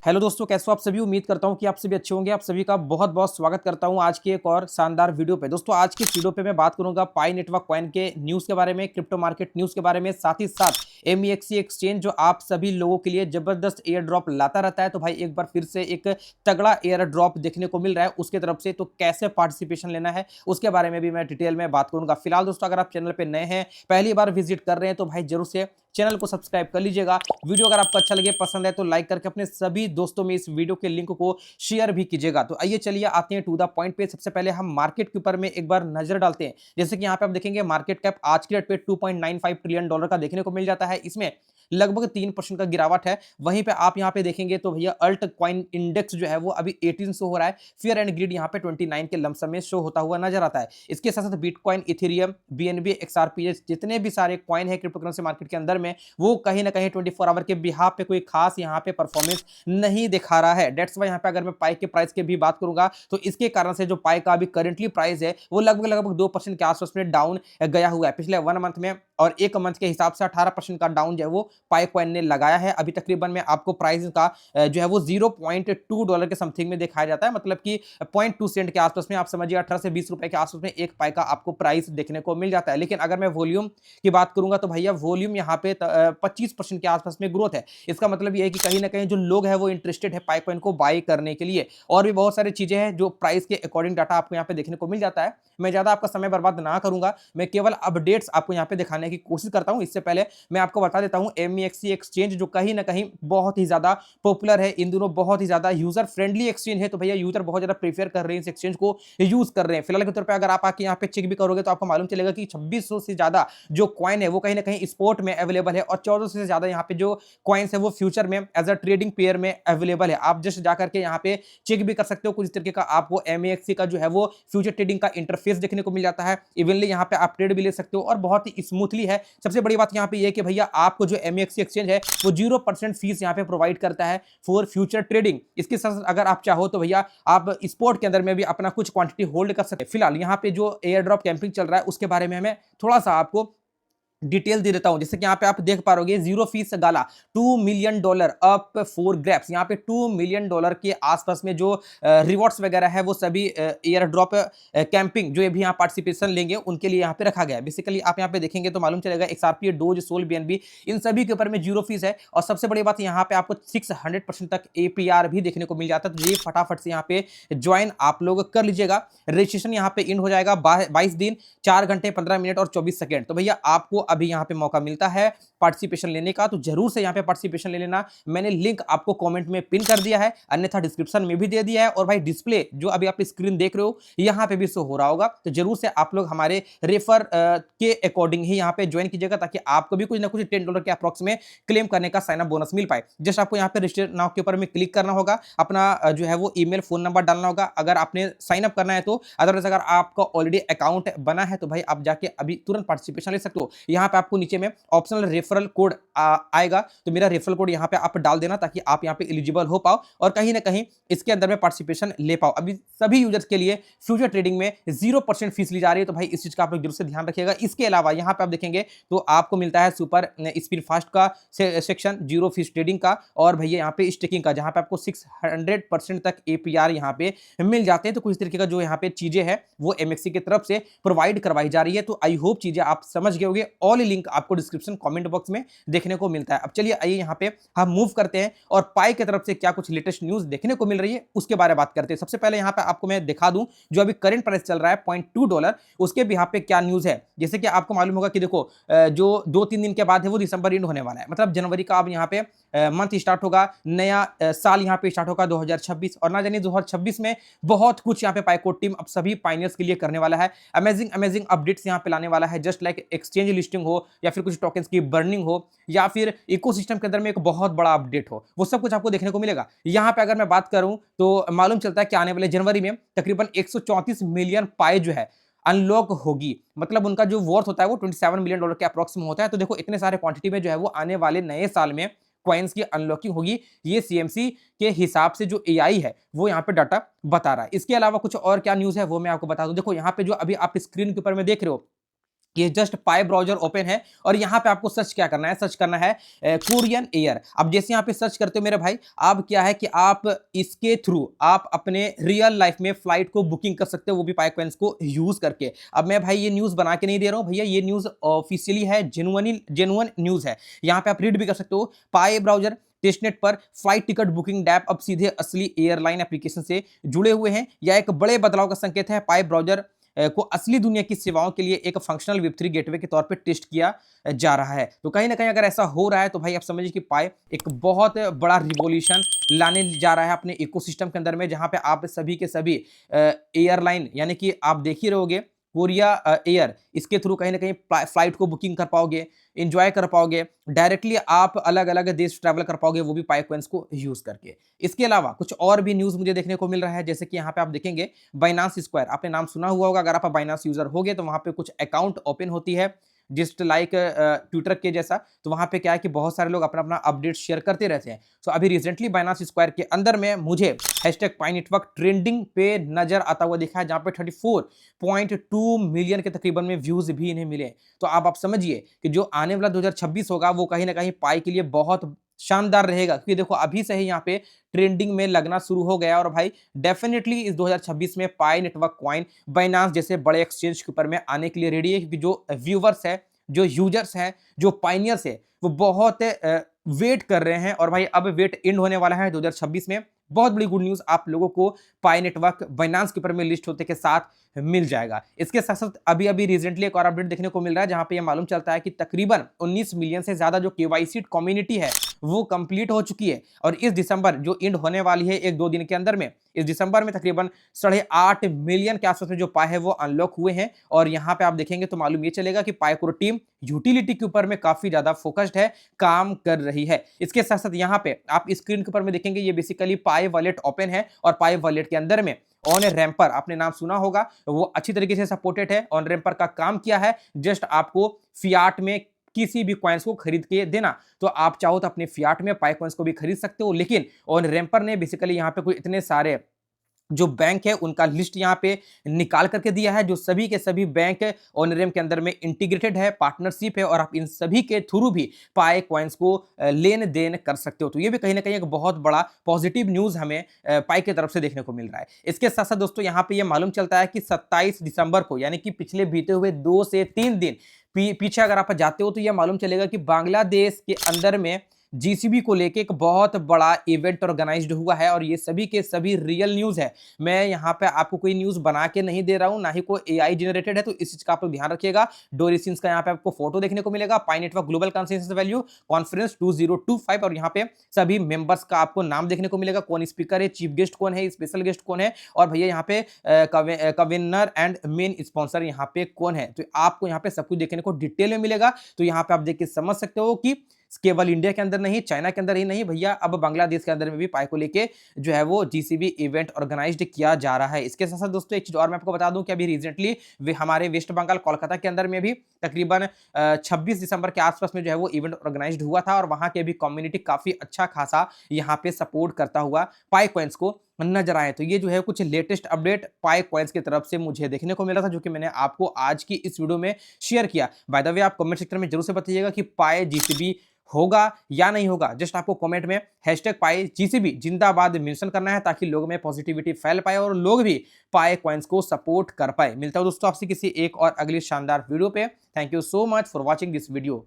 Hello दोस्तों, कैसे हो आप सभी। उम्मीद करता हूं कि आप सभी अच्छे होंगे। आप सभी का बहुत बहुत स्वागत करता हूं आज के एक और शानदार वीडियो पे। दोस्तों, आज की इस वीडियो पे मैं बात करूंगा पाई नेटवर्क कॉइन के न्यूज़ के बारे में, क्रिप्टो मार्केट न्यूज़ के बारे में, साथ ही साथ एमईएक्सी एक्सचेंज जो आप सभी लोगों के लिए जबरदस्त एयर ड्रॉप लाता रहता है। तो भाई एक बार फिर से एक तगड़ा एयर ड्रॉप देखने को मिल रहा है उसके तरफ से, तो कैसे पार्टिसिपेशन लेना है उसके बारे में भी मैं डिटेल में बात करूंगा। फिलहाल दोस्तों, अगर आप चैनल पर नए हैं, पहली बार विजिट कर रहे हैं, तो भाई जरूर से चैनल को सब्सक्राइब कर लीजिएगा। वीडियो अगर आपको अच्छा लगे, पसंद है, तो लाइक करके अपने सभी दोस्तों में इस वीडियो के लिंक को शेयर भी कीजिएगा। तो आइए चलिए आते हैं टू द पॉइंट पे। सबसे पहले हम मार्केट के ऊपर में एक बार नजर डालते हैं। जैसे कि यहाँ पे आप देखेंगे मार्केट कैप आज के डेट पे $2.95 ट्रिलियन का देखने को मिल जाता है। इसमें लगभग 3% का गिरावट है। वहीं पे आप यहाँ पे देखेंगे तो भैया अल्ट कॉइन इंडेक्स जो है वो अभी 18 शो हो रहा है। फियर एंड ग्रिड यहाँ पे 29 के लमसम में शो होता हुआ नजर आता है। इसके साथ साथ बिटकॉइन, इथेरियम, बीएनबी, एक्सआरपी जितने भी सारे कॉइन है क्रिप्टो करेंसी मार्केट के अंदर में, वो कहीं ना कहीं 24 आवर के बिहाफ पे कोई खास यहाँ पे परफॉर्मेंस नहीं दिखा रहा है। डेट्स वाई यहाँ पे अगर मैं पाई के प्राइस के भी बात करूंगा तो इसके कारण से जो पाई का अभी करंटली प्राइस है वो लगभग लगभग 2% के आसपास में डाउन गया हुआ है। पिछले 1 मंथ में और 1 मंथ के हिसाब से 18% का डाउन जो है वो पाई कॉइन ने लगाया है। अभी तकरीबन में आपको प्राइस का जो है वो $0.2 के समथिंग में दिखाया जाता है, मतलब कि 0.2 सेंट के आसपास में। आप समझिए 18 से 20 रुपए के आसपास में एक पाई का आपको प्राइस देखने को मिल जाता है। लेकिन अगर मैं वॉल्यूम की बात करूंगा तो भैया वॉल्यूम यहाँ पे 25% के आसपास में ग्रोथ है। इसका मतलब ये है कि कहीं ना कहीं जो लोग हैं वो इंटरेस्टेड है पाई कॉइन को बाई करने के लिए। और भी बहुत सारी चीजें हैं जो प्राइस के अकॉर्डिंग डाटा आपको यहाँ पे देखने को मिल जाता है। मैं ज्यादा आपका समय बर्बाद ना करूंगा, मैं केवल अपडेट्स आपको यहाँ पे दिखाने की कोशिश करता हूं। इससे पहले मैं आपको बता देता हूं एमईएक्सी एक्सचेंज जो कहीं ना कहीं बहुत ही ज्यादा पॉपुलर है, इन दिनों बहुत ही ज्यादा यूजर फ्रेंडली एक्सचेंज है। तो भैया यूजर बहुत ज्यादा प्रीफर कर रहे हैं इस एक्सचेंज को, यूज कर रहे हैं। फिलहाल के तौर पर अगर आप आके यहाँ पे चेक भी करोगे तो आपको मालूम चलेगा कि 2600 से ज्यादा जो कॉइन है वो कहीं ना कहीं स्पोर्ट में अवेलेबल है और 1400 से ज्यादा यहाँ पे जो कॉइन्स है वो फ्यूचर में एज अ ट्रेडिंग पेयर में अवेलेबल है। आप जस्ट जाकर के यहाँ पे चेक भी कर सकते हो। कुछ तरीके का आपको एमईएक्सी का जो है वो फ्यूचर ट्रेडिंग का इंटरफेस देखने को मिल जाता है। इवनली यहाँ पे आप ट्रेड भी ले सकते हो और बहुत ही स्मूथली है। सबसे बड़ी बात यहाँ पे ये कि भैया आपको जो एमईएक्सी एक्सचेंज है वो 0% फीस यहाँ पे प्रोवाइड करता है फॉर फ्यूचर ट्रेडिंग। इसके साथ अगर आप चाहो तो भैया आप स्पोर्ट के अंदर में भी अपना कुछ क्वांटिटी होल्ड कर सकते हैं। फिलहाल यहाँ पे जो एयर ड्रॉप कैंपिंग चल रहा है उसके बारे में हमें थोड़ा सा आपको डिटेल दे देता हूं। जैसे कि यहाँ पे आप देख पाओगे zero fees gala $2 million up for grabs. यहाँ पे $2 मिलियन के आसपास में जो रिवॉर्ड्स वगैरह है वो सभी एयर ड्रॉप कैंपिंग जो भी यहाँ पार्टिसिपेशन लेंगे उनके लिए यहाँ पे रखा गया है। बेसिकली आप यहाँ पे देखेंगे तो मालूम चलेगा एक्सआरपी, डोज, सोल, बीएनबी इन सभी के ऊपर में जीरो फीस है। और सबसे बड़ी बात यहाँ पे आपको 600% तक एपीआर भी देखने को मिल जाता है। तो ये फटाफट से यहाँ पे ज्वाइन आप लोग कर लीजिएगा। रजिस्ट्रेशन यहाँ पे इन हो जाएगा 22 दिन 4 घंटे 15 मिनट और 24 सेकेंड। तो भैया आपको अभी यहाँ पे मौका मिलता है पार्टिसिपेशन लेने का, तो जरूर से यहाँ पे पार्टिसिपेशन ले लेना। मैंने लिंक आपको कमेंट में पिन कर दिया है, अन्यथा डिस्क्रिप्शन में भी दे दिया है। और भाई डिस्प्ले जो अभी आप स्क्रीन देख रहे हो यहाँ पे भी शो हो रहा होगा। तो जरूर से आप लोग हमारे रेफर के अकॉर्डिंग ही यहाँ पे ज्वाइन कीजिएगा ताकि आपको भी कुछ ना कुछ $10 के अप्रॉक्स में क्लेम करने का साइन अप बोनस मिल पाए। जस्ट आपको यहाँ पे रजिस्टर नाउ के ऊपर में क्लिक करना होगा, अपना जो है वो ईमेल, फोन नंबर डालना होगा अगर आपने साइन अप करना है तो। अदरवाइज अगर आपका ऑलरेडी अकाउंट बना है तो भाई आप जाके अभी तुरंत पार्टिसिपेशन ले सकते हो। यहाँ पे आपको नीचे में ऑप्शनल रेफरल कोड आएगा, तो मेरा रेफरल कोड यहाँ पे आप डाल देना ताकि आप यहाँ पे एलिजिबल हो पाओ और कहीं ना कहीं इसके अंदर में पार्टिसिपेशन ले पाओ। अभी सभी यूजर्स के लिए फ्यूचर ट्रेडिंग में 0% फीस ली जा रही है, तो भाई इस चीज का आप लोग जरूर से ध्यान रखिएगा। इसके अलावा यहाँ पे आप देखेंगे तो आपको मिलता है सुपर स्पीड फास्ट का सेक्शन, जीरो फीस ट्रेडिंग का और भैया यहाँ पे स्टेकिंग का, जहाँ पे आपको 600% तक एपीआर यहाँ पे मिल जाते हैं। तो कुछ तरीके का जो यहाँ पे चीजें हैं वो एमएक्सी की तरफ से प्रोवाइड करवाई जा रही है। तो आई होप चीजें आप समझ गए होंगे। ऑल लिंक आपको डिस्क्रिप्शन कमेंट बॉक्स में देखने को मिलता है। अब चलिए आइए यहाँ पे हम मूव करते हैं और पाई की तरफ से क्या कुछ लेटेस्ट न्यूज देखने को मिल रही है उसके बारे में बात करते हैं। सबसे पहले यहाँ पे आपको मैं दिखा दूं जो अभी करंट प्राइस चल रहा है $0.2, उसके बिहाफ पे क्या न्यूज है। जैसे कि आपको मालूम होगा कि देखो जो 2-3 दिन के बाद है वो दिसंबर एंड होने वाला है, मतलब जनवरी का अब यहाँ पे मंथ स्टार्ट होगा, नया साल यहाँ पे स्टार्ट होगा 2026। और ना जानिए 2026 में बहुत कुछ यहाँ पे पाईकोट टीम अब सभी पाइनियर्स के लिए करने वाला है। अमेजिंग अपडेट्स यहाँ पे लाने वाला है, जस्ट लाइक एक्सचेंज लिस्टिंग हो या फिर कुछ टोकन्स की बर्निंग हो या फिर इकोसिस्टम के अंदर में एक बहुत बड़ा अपडेट हो, वो सब कुछ आपको देखने को मिलेगा। यहाँ पे अगर मैं बात करूं तो मालूम चलता है कि आने वाले जनवरी में तकरीबन 134 मिलियन पाई जो है अनलॉक होगी, मतलब उनका जो वर्थ होता है वो $27 मिलियन के अप्रॉक्स में होता है। तो देखो इतने सारे क्वांटिटी में जो है वो आने वाले नए साल में कॉइन्स की अनलॉकिंग होगी। ये सीएमसी के हिसाब से जो एआई है वो यहाँ पे डाटा बता रहा है। इसके अलावा कुछ और क्या न्यूज है वो मैं आपको बता दूं। देखो यहाँ पे जो अभी आप स्क्रीन के ऊपर में देख रहे हो ये जस्ट पाई ब्राउजर ओपन है और यहाँ पे आपको सर्च क्या करना है, सर्च करना है कोरियन एयर। अब जैसे यहाँ पे सर्च करते हो मेरे भाई, अब क्या है कि आप इसके थ्रू आप अपने रियल लाइफ में फ्लाइट को बुकिंग कर सकते हो, वो भी पाई कॉइन्स को यूज करके। अब मैं भाई ये न्यूज बना के नहीं दे रहा हूँ भैया, ये न्यूज ऑफिशियली है, जेन्युइन न्यूज है। यहाँ पे आप रीड भी कर सकते हो। पाई ब्राउजर टेस्टनेट पर फ्लाइट टिकट बुकिंग ऐप अब सीधे असली एयरलाइन एप्लीकेशन से जुड़े हुए हैं। यह एक बड़े बदलाव का संकेत है। पाई ब्राउजर को असली दुनिया की सेवाओं के लिए एक फंक्शनल वेब3 गेटवे के तौर पे टेस्ट किया जा रहा है। तो कहीं ना कहीं अगर ऐसा हो रहा है तो भाई आप समझिए कि पाई एक बहुत बड़ा रिवॉल्यूशन लाने जा रहा है अपने इकोसिस्टम के अंदर में, जहां पे आप सभी के सभी एयरलाइन यानी कि आप देख ही रहोगे कोरिया एयर, इसके थ्रू कहीं ना कहीं फ्लाइट को बुकिंग कर पाओगे, इंजॉय कर पाओगे, डायरेक्टली आप अलग अलग देश ट्रैवल कर पाओगे, वो भी पाई कॉइन्स को यूज करके। इसके अलावा कुछ और भी न्यूज मुझे देखने को मिल रहा है, जैसे कि यहाँ पे आप देखेंगे बाइनांस स्क्वायर, आपने नाम सुना हुआ होगा। अगर आप बाइनांस यूजर होगे तो वहां पे कुछ अकाउंट ओपन होती है जस्ट लाइक ट्विटर के जैसा। तो वहां पे क्या है कि बहुत सारे लोग अपना अपना अपडेट शेयर करते रहते हैं। तो अभी रिसेंटली बाइनांस स्क्वायर के अंदर में मुझे हैशटैग पाई नेटवर्क ट्रेंडिंग पे नजर आता हुआ दिखा है, जहां पे 34.2 मिलियन के तकरीबन में व्यूज भी इन्हें मिले। तो आप समझिए कि जो आने वाला 2026 होगा वो कहीं ना कहीं पाई के लिए बहुत शानदार रहेगा, क्योंकि देखो अभी से ही यहाँ पे ट्रेंडिंग में लगना शुरू हो गया। और भाई डेफिनेटली इस 2026 में पाई नेटवर्क कॉइन बाइनांस जैसे बड़े एक्सचेंज के ऊपर में आने के लिए रेडी है, क्योंकि जो व्यूवर्स है, जो यूजर्स हैं, जो पाइनियर्स है, वो बहुत वेट कर रहे हैं। और भाई अब वेट एंड होने वाला है 2026 में। बहुत बड़ी गुड न्यूज आप लोगों को पाई नेटवर्क बाइनांस के ऊपर में लिस्ट होते के साथ मिल जाएगा। इसके साथ साथ अभी अभी रिसेंटली एक और अपडेट देखने को मिल रहा है, जहां पे ये मालूम चलता है कि तकरीबन 19 मिलियन से ज्यादा जो केवाईसी कम्युनिटी है वो कंप्लीट हो चुकी है। और इस दिसंबर जो एंड होने वाली है 1-2 दिन के अंदर में, इस दिसंबर में तकरीबन 8.5 मिलियन के आसपास में जो पाई है वो अनलॉक हुए हैं। और यहाँ पे आप देखेंगे तो मालूम ये चलेगा कि पाई कोर टीम यूटिलिटी के ऊपर में काफी ज्यादा फोकस्ड है, काम कर रही है। इसके साथ साथ यहाँ पे आप स्क्रीन के ऊपर में देखेंगे ये बेसिकली पाई वॉलेट ओपन है, और पाई वॉलेट के अंदर में ऑन रैम्पर, आपने नाम सुना होगा, वो अच्छी तरीके से सपोर्टेड है। ऑन रैम्पर का काम किया है, जस्ट आपको फियाट में किसी भी कॉइन्स को खरीद के देना। तो आप चाहो तो अपने फियाट में पाई कॉइन्स को भी खरीद सकते हो, लेकिन ऑन रैम्पर ने बेसिकली यहाँ पे कोई इतने सारे जो बैंक है उनका लिस्ट यहाँ पे निकाल करके दिया है, जो सभी के सभी बैंक ऑनरेम के अंदर में इंटीग्रेटेड है, पार्टनरशिप है, और आप इन सभी के थ्रू भी पाई कॉइन्स को लेन देन कर सकते हो। तो ये भी कहीं ना कहीं एक बहुत बड़ा पॉजिटिव न्यूज हमें पाई की तरफ से देखने को मिल रहा है। इसके साथ साथ दोस्तों यहाँ पे ये मालूम चलता है कि 27 दिसंबर को, यानी कि पिछले बीते हुए 2 से 3 दिन पीछे अगर आप जाते हो तो यह मालूम चलेगा कि बांग्लादेश के अंदर में जीसीबी को लेके एक बहुत बड़ा इवेंट ऑर्गेनाइज्ड हुआ है। और ये सभी के सभी रियल न्यूज है, मैं यहाँ पे आपको कोई न्यूज बना के नहीं दे रहा हूँ, ना ही कोई एआई जनरेटेड है। तो इस चीज का आप लोग ध्यान रखिएगा। डोरिसिंस का यहाँ पे आपको फोटो देखने को मिलेगा, Pi network global consensus value conference 2025, और यहाँ पे सभी मेंबर्स का आपको नाम देखने को मिलेगा, कौन स्पीकर है, चीफ गेस्ट कौन है, स्पेशल गेस्ट कौन है, और भैया यहाँ पे कन्वीनर एंड मेन स्पॉन्सर यहाँ पे कौन है। तो आपको यहाँ पे सब कुछ देखने को डिटेल में मिलेगा। तो यहाँ पे आप देख के समझ सकते हो कि केवल इंडिया के अंदर नहीं, चाइना के अंदर ही नहीं भैया, अब बांग्लादेश के अंदर में भी पाई को लेके जो है वो जीसीबी इवेंट ऑर्गेनाइज्ड किया जा रहा है। इसके साथ साथ दोस्तों एक चीज और मैं आपको बता दूं कि अभी रिसेंटली हमारे वेस्ट बंगाल कोलकाता के अंदर में भी तकरीबन 26 दिसंबर के आसपास में जो है वो इवेंट ऑर्गेनाइज्ड हुआ था, और वहां के भी कम्युनिटी काफी अच्छा खासा यहाँ पे सपोर्ट करता हुआ पाई कॉइन्स को नजर आए। तो ये जो है कुछ लेटेस्ट अपडेट पाई कॉइन्स की तरफ से मुझे देखने को मिला था, जो कि मैंने आपको आज की इस वीडियो में शेयर किया। बाय द वे आप कमेंट सेक्टर में जरूर से बताइएगा कि पाई जीसीबी होगा या नहीं होगा। जस्ट आपको कमेंट में हैशटैग पाई जीसीबी जिंदाबाद मेंशन करना है, ताकि लोगों में पॉजिटिविटी फैल पाए और लोग भी पाई कॉइन्स को सपोर्ट कर पाए। मिलता हूं दोस्तों आपसे किसी एक और अगली शानदार वीडियो पे। Thank you so much for watching this video.